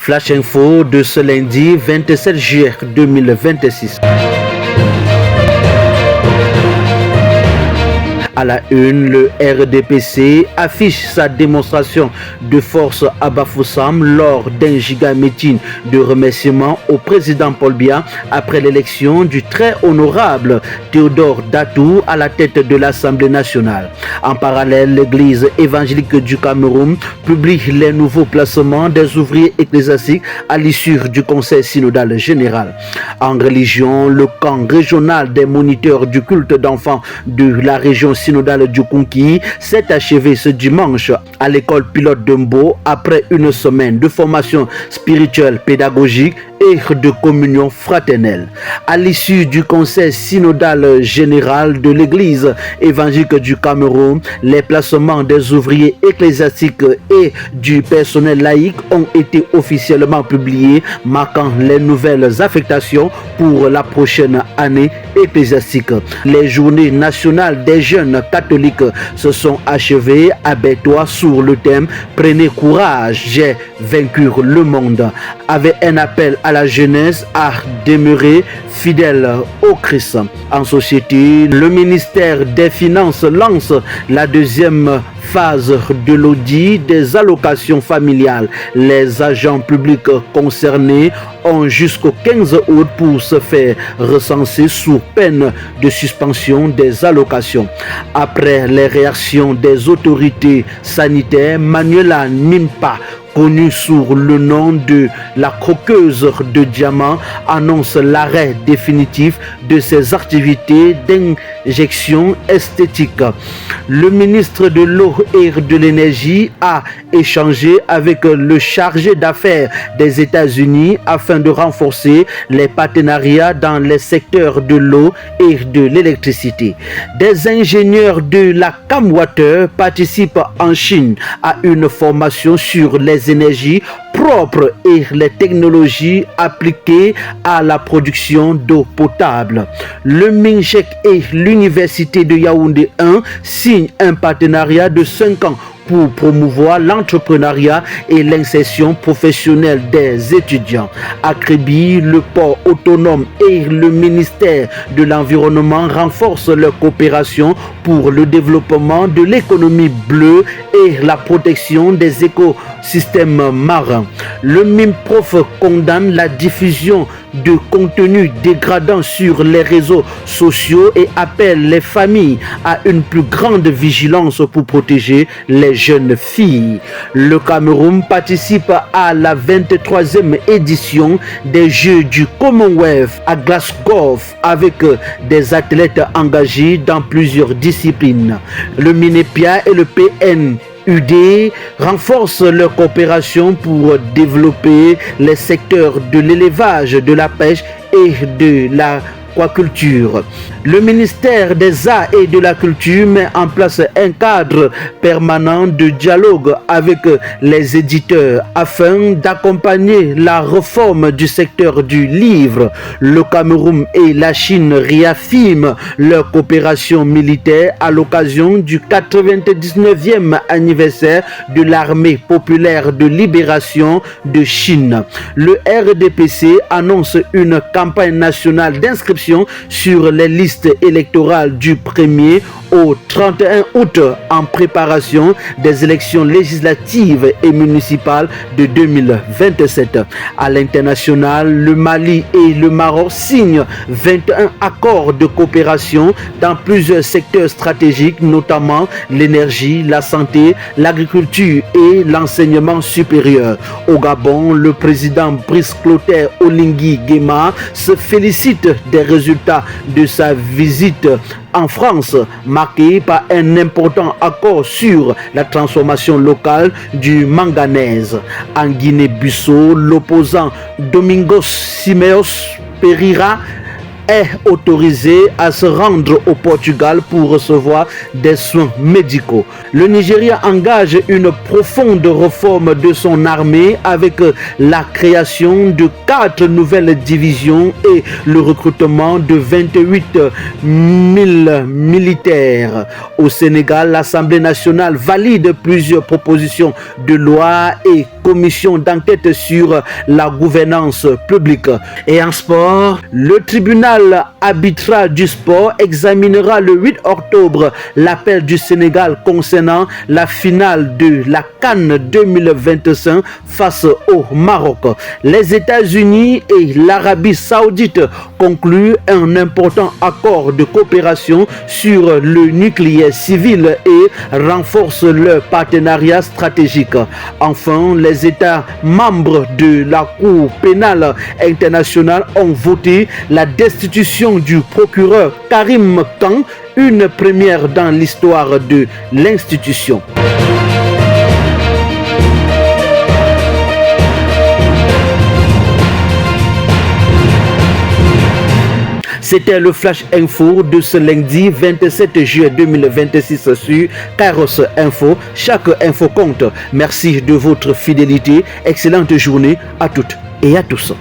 Flash Info de ce lundi 27 juillet 2026. À la une, le RDPC affiche sa démonstration de force à Bafoussam lors d'un giga meeting de remerciement au président Paul Biya après l'élection du très honorable Théodore Datou à la tête de l'Assemblée nationale. En parallèle, l'église évangélique du Cameroun publie les nouveaux placements des ouvriers ecclésiastiques à l'issue du conseil synodal général. En religion, le camp régional des moniteurs du culte d'enfants de la région synodale du Konki s'est achevé ce dimanche à l'école pilote de Mbo après une semaine de formation spirituelle pédagogique et de communion fraternelle. À l'issue du conseil synodal général de l'église évangélique du Cameroun, les placements des ouvriers ecclésiastiques et du personnel laïque ont été officiellement publiés, marquant les nouvelles affectations pour la prochaine année ecclésiastique. Les journées nationales des jeunes catholiques se sont achevées à Bétois sur le thème « Prenez courage, j'ai vaincu le monde » avec un appel à la jeunesse à demeurer fidèle au Christ. En société, le ministère des Finances lance la deuxième phase de l'audit des allocations familiales. Les agents publics concernés ont jusqu'au 15 août pour se faire recenser sous peine de suspension des allocations. Après les réactions des autorités sanitaires, Manuela Nimpa, connue sous le nom de la croqueuse de diamants, annonce l'arrêt définitif de ses activités d'injection esthétique. Le ministre de l'eau et de l'énergie a échangé avec le chargé d'affaires des États-Unis afin de renforcer les partenariats dans les secteurs de l'eau et de l'électricité. Des ingénieurs de la Camwater participent en Chine à une formation sur les énergies propres et les technologies appliquées à la production d'eau potable. Le MINJEC et l'Université de Yaoundé 1 signent un partenariat de 5 ans pour promouvoir l'entrepreneuriat et l'insertion professionnelle des étudiants. À Kribi, le port autonome et le ministère de l'Environnement renforcent leur coopération pour le développement de l'économie bleue et la protection des écosystèmes marins. Le MIMPROF condamne la diffusion de contenus dégradants sur les réseaux sociaux et appelle les familles à une plus grande vigilance pour protéger les jeunes filles. Le Cameroun participe à la 23e édition des Jeux du Commonwealth à Glasgow avec des athlètes engagés dans plusieurs disciplines. Le MINEPIA et le PNUD renforcent leur coopération pour développer les secteurs de l'élevage, de la pêche et de l'aquaculture. Le ministère des Arts et de la Culture met en place un cadre permanent de dialogue avec les éditeurs afin d'accompagner la réforme du secteur du livre. Le Cameroun et la Chine réaffirment leur coopération militaire à l'occasion du 99e anniversaire de l'armée populaire de libération de Chine. Le RDPC annonce une campagne nationale d'inscription sur les listes électorales du 1er au 31 août en préparation des élections législatives et municipales de 2027. À l'international, le Mali et le Maroc signent 21 accords de coopération dans plusieurs secteurs stratégiques, notamment l'énergie, la santé, l'agriculture et l'enseignement supérieur. Au Gabon, le président Brice Clotaire Oligui Nguema se félicite des résultats de sa visite en France, marquée par un important accord sur la transformation locale du manganèse. En Guinée-Bissau, l'opposant Domingos Simeos Pereira est autorisé à se rendre au Portugal pour recevoir des soins médicaux. Le Nigeria engage une profonde réforme de son armée avec la création de 4 nouvelles divisions et le recrutement de 28 000 militaires. Au Sénégal, l'Assemblée nationale valide plusieurs propositions de loi et commission d'enquête sur la gouvernance publique. Et en sport, le tribunal arbitral du sport examinera le 8 octobre l'appel du Sénégal concernant la finale de la CAN 2025 face au Maroc. Les États-Unis et l'Arabie Saoudite concluent un important accord de coopération sur le nucléaire civil et renforcent leur partenariat stratégique. Enfin, les États membres de la Cour pénale internationale ont voté la destitution du procureur Karim Khan, une première dans l'histoire de l'institution. C'était le Flash Info de ce lundi 27 juillet 2026 sur Kairos Info. Chaque info compte. Merci de votre fidélité. Excellente journée à toutes et à tous.